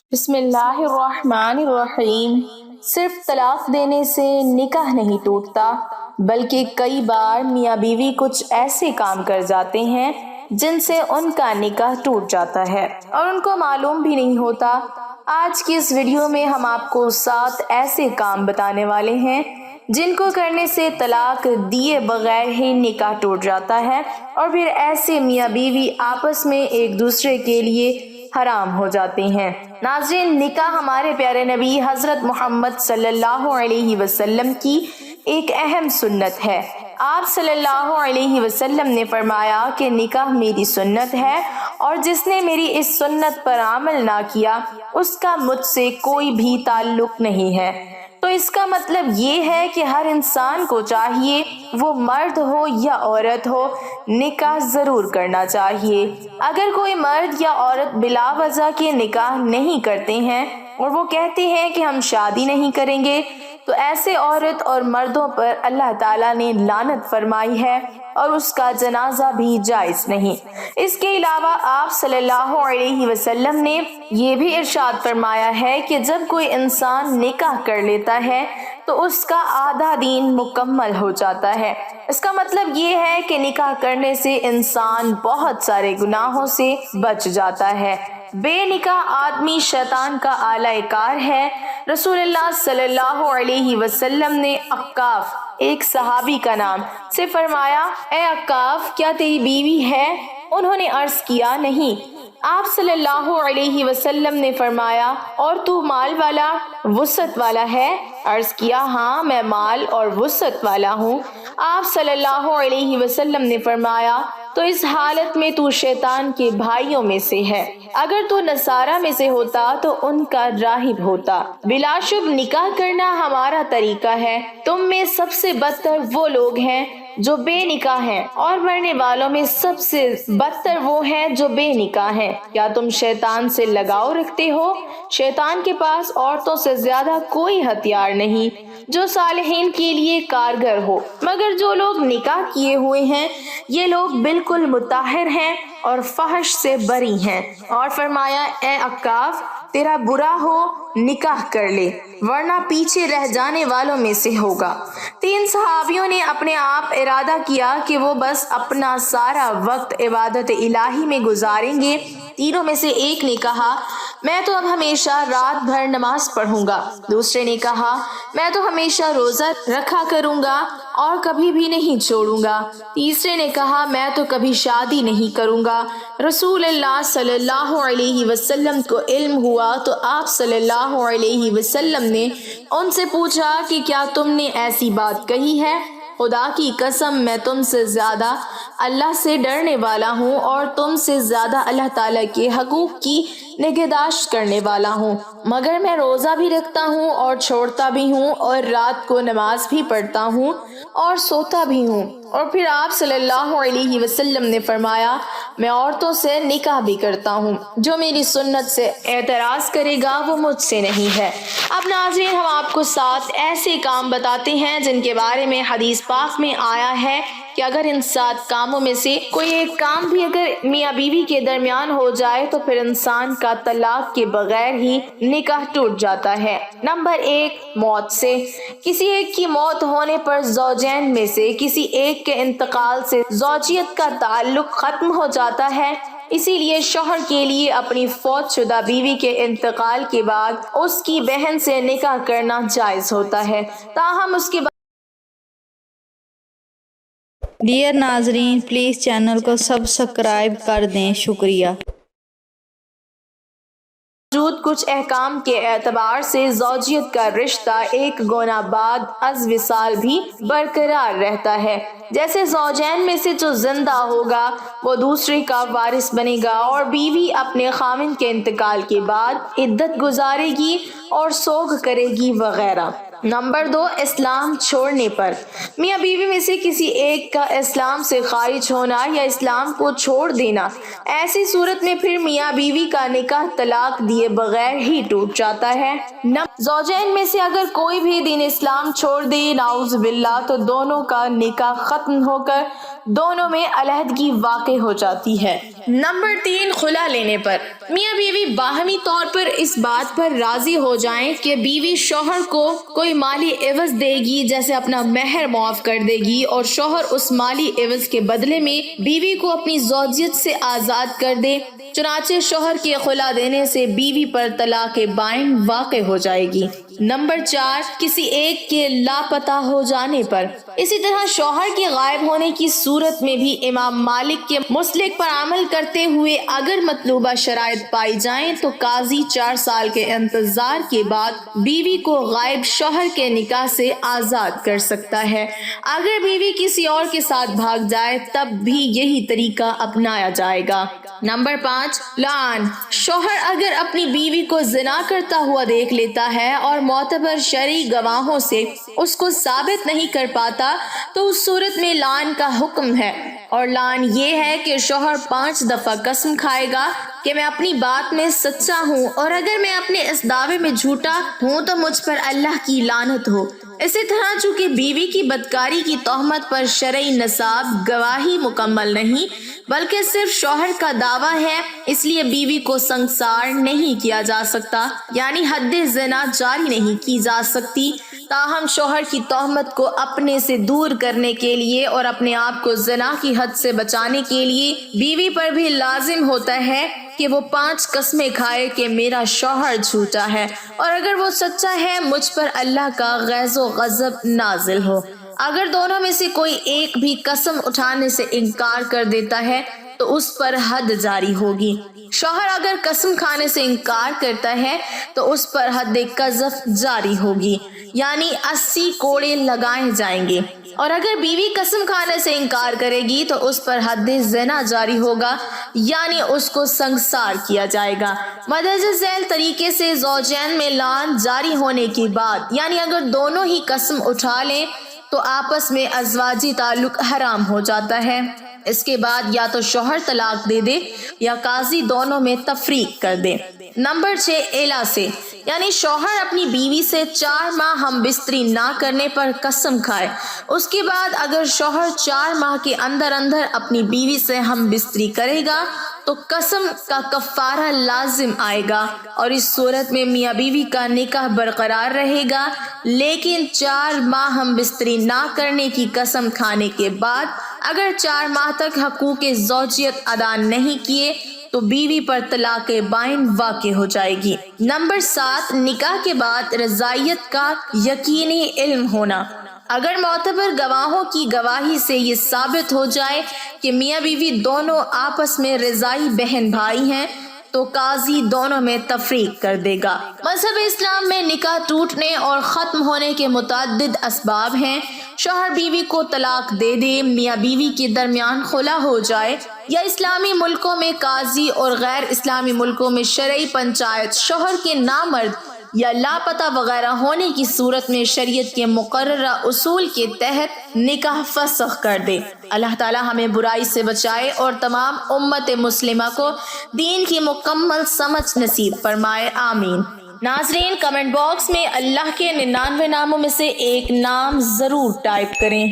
بسم اللہ الرحمن الرحیم۔ صرف طلاق دینے سے نکاح نہیں ٹوٹتا، بلکہ کئی بار میاں بیوی کچھ ایسے کام کر جاتے ہیں جن سے ان کا نکاح ٹوٹ جاتا ہے اور ان کو معلوم بھی نہیں ہوتا۔ آج کی اس ویڈیو میں ہم آپ کو 7 ایسے کام بتانے والے ہیں جن کو کرنے سے طلاق دیے بغیر ہی نکاح ٹوٹ جاتا ہے اور پھر ایسے میاں بیوی آپس میں ایک دوسرے کے لیے حرام ہو جاتے ہیں۔ ناظرین، نکاح ہمارے پیارے نبی حضرت محمد صلی اللہ علیہ وسلم کی ایک اہم سنت ہے۔ آپ صلی اللہ علیہ وسلم نے فرمایا کہ نکاح میری سنت ہے اور جس نے میری اس سنت پر عمل نہ کیا اس کا مجھ سے کوئی بھی تعلق نہیں ہے۔ تو اس کا مطلب یہ ہے کہ ہر انسان کو چاہیے، وہ مرد ہو یا عورت ہو، نکاح ضرور کرنا چاہیے۔ اگر کوئی مرد یا عورت بلا وجہ کے نکاح نہیں کرتے ہیں اور وہ کہتے ہیں کہ ہم شادی نہیں کریں گے، تو ایسے عورت اور مردوں پر اللہ تعالیٰ نے لعنت فرمائی ہے اور اس کا جنازہ بھی جائز نہیں۔ اس کے علاوہ آپ صلی اللہ علیہ وسلم نے یہ بھی ارشاد فرمایا ہے کہ جب کوئی انسان نکاح کر لیتا ہے تو اس کا آدھا دین مکمل ہو جاتا ہے۔ اس کا مطلب یہ ہے کہ نکاح کرنے سے انسان بہت سارے گناہوں سے بچ جاتا ہے۔ بے نکاح آدمی شیطان کا آلہ کار ہے۔ رسول اللہ صلی اللہ علیہ وسلم نے عکاف، ایک صحابی کا نام، سے فرمایا، اے عکاف، کیا تیری بیوی ہے؟ انہوں نے عرض کیا، نہیں۔ آپ صلی اللہ علیہ وسلم نے فرمایا، اور تو مال والا، وسعت والا ہے؟ عرض کیا، ہاں، میں مال اور وسعت والا ہوں۔ آپ صلی اللہ علیہ وسلم نے فرمایا، تو اس حالت میں تو شیطان کے بھائیوں میں سے ہے۔ اگر تو نصارہ میں سے ہوتا تو ان کا راہب ہوتا۔ بلا شبہ نکاح کرنا ہمارا طریقہ ہے۔ تم میں سب سے بدتر وہ لوگ ہیں جو بے نکاح ہیں، اور مرنے والوں میں سب سے بدتر وہ ہیں جو بے نکاح ہیں۔ کیا تم شیطان سے لگاؤ رکھتے ہو؟ شیطان کے پاس عورتوں سے زیادہ کوئی ہتھیار نہیں جو صالحین کے لیے کارگر ہو، مگر جو لوگ نکاح کیے ہوئے ہیں یہ لوگ بالکل مطہر ہیں اور فحش سے بری ہیں۔ اور فرمایا، اے عکاف، تیرا برا ہو نکاح کر لے، ورنہ پیچھے رہ جانے والوں میں سے ہوگا۔ 3 صحابیوں نے اپنے آپ ارادہ کیا کہ وہ بس اپنا سارا وقت عبادت الہی میں گزاریں گے۔ تینوں میں سے ایک نے کہا، میں تو اب ہمیشہ رات بھر نماز پڑھوں گا۔ دوسرے نے کہا، میں تو ہمیشہ روزہ رکھا کروں گا اور کبھی بھی نہیں چھوڑوں گا۔ تیسرے نے کہا، میں تو کبھی شادی نہیں کروں گا۔ رسول اللہ صلی اللہ علیہ وسلم کو علم ہوا تو آپ صلی اللہ علیہ وسلم نے ان سے پوچھا کہ کیا تم نے ایسی بات کہی ہے؟ خدا کی قسم، میں تم سے زیادہ اللہ سے ڈرنے والا ہوں اور تم سے زیادہ اللہ تعالیٰ کے حقوق کی نگہداشت کرنے والا ہوں، مگر میں روزہ بھی رکھتا ہوں اور چھوڑتا بھی ہوں اور رات کو نماز بھی پڑھتا ہوں اور سوتا بھی ہوں۔ اور پھر آپ صلی اللہ علیہ وسلم نے فرمایا، میں عورتوں سے نکاح بھی کرتا ہوں، جو میری سنت سے اعتراض کرے گا وہ مجھ سے نہیں ہے۔ اب ناظرین، ہم آپ کو 7 ایسے کام بتاتے ہیں جن کے بارے میں حدیث پاک میں آیا ہے کہ اگر ان 7 کاموں میں سے کوئی ایک کام بھی اگر میاں بیوی کے درمیان ہو جائے تو پھر انسان کا طلاق کے بغیر ہی نکاح ٹوٹ جاتا ہے۔ نمبر 1، موت سے۔ کسی ایک کی موت ہونے پر زوجین میں سے کسی ایک کے انتقال سے زوجیت کا تعلق ختم ہو جاتا ہے۔ اسی لیے شوہر کے لیے اپنی فوت شدہ بیوی کے انتقال کے بعد اس کی بہن سے نکاح کرنا جائز ہوتا ہے، تاہم اس کے ڈیئر ناظرین، پلیز چینل کو سبسکرائب کر دیں، شکریہ۔ موجود کچھ احکام کے اعتبار سے زوجیت کا رشتہ ایک گنا بعد از وصال بھی برقرار رہتا ہے۔ جیسے زوجین میں سے جو زندہ ہوگا وہ دوسرے کا وارث بنے گا اور بیوی اپنے خاوند کے انتقال کے بعد عدت گزارے گی اور سوگ کرے گی وغیرہ۔ نمبر 2، اسلام چھوڑنے پر۔ میاں بیوی میں سے کسی ایک کا اسلام سے خارج ہونا یا اسلام کو چھوڑ دینا، ایسی صورت میں پھر میاں بیوی کا نکاح طلاق دیے بغیر ہی ٹوٹ جاتا ہے۔ زوجین میں سے اگر کوئی بھی دین اسلام چھوڑ دے نعوذ باللہ تو دونوں کا نکاح ختم ہو کر دونوں میں علیحدگی واقع ہو جاتی ہے۔ نمبر 3، خلا لینے پر۔ میاں بیوی باہمی طور پر اس بات پر راضی ہو جائیں کہ بیوی شوہر کو کوئی مالی عوض دے گی، جیسے اپنا مہر معاف کر دے گی، اور شوہر اس مالی عوض کے بدلے میں بیوی کو اپنی زوجیت سے آزاد کر دے، چنانچہ شوہر کے خلا دینے سے بیوی پر طلاق بائن واقع ہو جائے گی۔ نمبر 4، کسی ایک کے لاپتہ ہو جانے پر۔ اسی طرح شوہر کے غائب ہونے کی صورت میں بھی امام مالک کے مسلک پر عمل کرتے ہوئے اگر مطلوبہ شرائط پائی جائیں تو قاضی 4 سال کے انتظار کے بعد بیوی کو غائب شوہر کے نکاح سے آزاد کر سکتا ہے۔ اگر بیوی کسی اور کے ساتھ بھاگ جائے تب بھی یہی طریقہ اپنایا جائے گا۔ نمبر 5، لعن۔ شوہر اگر اپنی بیوی کو زنا کرتا ہوا دیکھ لیتا ہے اور معتبر شرعی گواہوں سے اس کو ثابت نہیں کر پاتا تو اس صورت میں لعن کا حکم ہے، اور لعن یہ ہے کہ شوہر 5 دفعہ قسم کھائے گا کہ میں اپنی بات میں سچا ہوں، اور اگر میں اپنے اس دعوے میں جھوٹا ہوں تو مجھ پر اللہ کی لعنت ہو۔ اسی طرح چونکہ بیوی کی بدکاری کی تہمت پر شرعی نصاب گواہی مکمل نہیں بلکہ صرف شوہر کا دعویٰ ہے، اس لیے بیوی کو سنگسار نہیں کیا جا سکتا، یعنی حد زنا جاری نہیں کی جا سکتی۔ تاہم شوہر کی تہمت کو اپنے سے دور کرنے کے لیے اور اپنے آپ کو زنا کی حد سے بچانے کے لیے بیوی پر بھی لازم ہوتا ہے کہ وہ 5 قسمیں کھائے کہ میرا شوہر جھوٹا ہے، اور اگر وہ سچا ہے مجھ پر اللہ کا غیظ و غضب نازل ہو۔ اگر دونوں میں سے کوئی ایک بھی قسم اٹھانے سے انکار کر دیتا ہے تو اس پر حد جاری ہوگی۔ شوہر اگر قسم کھانے سے انکار کرتا ہے تو اس پر حد قذف جاری ہوگی، یعنی 80 کوڑے لگائے جائیں گے، اور اگر بیوی قسم کھانے سے انکار کرے گی تو اس پر حد زنا جاری ہوگا، یعنی اس کو سنگسار کیا جائے گا۔ مندرجہ ذیل طریقے سے زوجین میں لعن جاری ہونے کے بعد، یعنی اگر دونوں ہی قسم اٹھا لیں تو آپس میں ازواجی تعلق حرام ہو جاتا ہے۔ اس کے بعد یا تو شوہر طلاق دے دے یا قاضی دونوں میں تفریق کر دے۔ نمبر 6، الا سے، یعنی شوہر اپنی بیوی سے 4 ماہ ہم بستری نہ کرنے پر قسم کھائے، اس کے بعد اگر شوہر 4 ماہ کے اندر اپنی بیوی سے ہم بستری کرے گا تو قسم کا کفارہ لازم آئے گا، اور اس صورت میں میاں بیوی کا نکاح برقرار رہے گا، لیکن 4 ماہ ہم بستری نہ کرنے کی قسم کھانے کے بعد اگر 4 ماہ تک حقوق زوجیت ادا نہیں کیے تو بیوی پر طلاق بائن واقع ہو جائے گی۔ نمبر 7، نکاح کے بعد رضائیت کا یقینی علم ہونا۔ اگر معتبر گواہوں کی گواہی سے یہ ثابت ہو جائے کہ میاں بیوی دونوں آپس میں رضائی بہن بھائی ہیں تو قاضی دونوں میں تفریق کر دے گا۔ مذہب اسلام میں نکاح ٹوٹنے اور ختم ہونے کے متعدد اسباب ہیں۔ شوہر بیوی کو طلاق دے دے، میاں بیوی کے درمیان خلا ہو جائے، یا اسلامی ملکوں میں قاضی اور غیر اسلامی ملکوں میں شرعی پنچایت شوہر کے نامرد یا لاپتہ وغیرہ ہونے کی صورت میں شریعت کے مقررہ اصول کے تحت نکاح فسخ کر دے۔ اللہ تعالی ہمیں برائی سے بچائے اور تمام امت مسلمہ کو دین کی مکمل سمجھ نصیب فرمائے، آمین۔ ناظرین، کمنٹ باکس میں اللہ کے 99 ناموں میں سے ایک نام ضرور ٹائپ کریں۔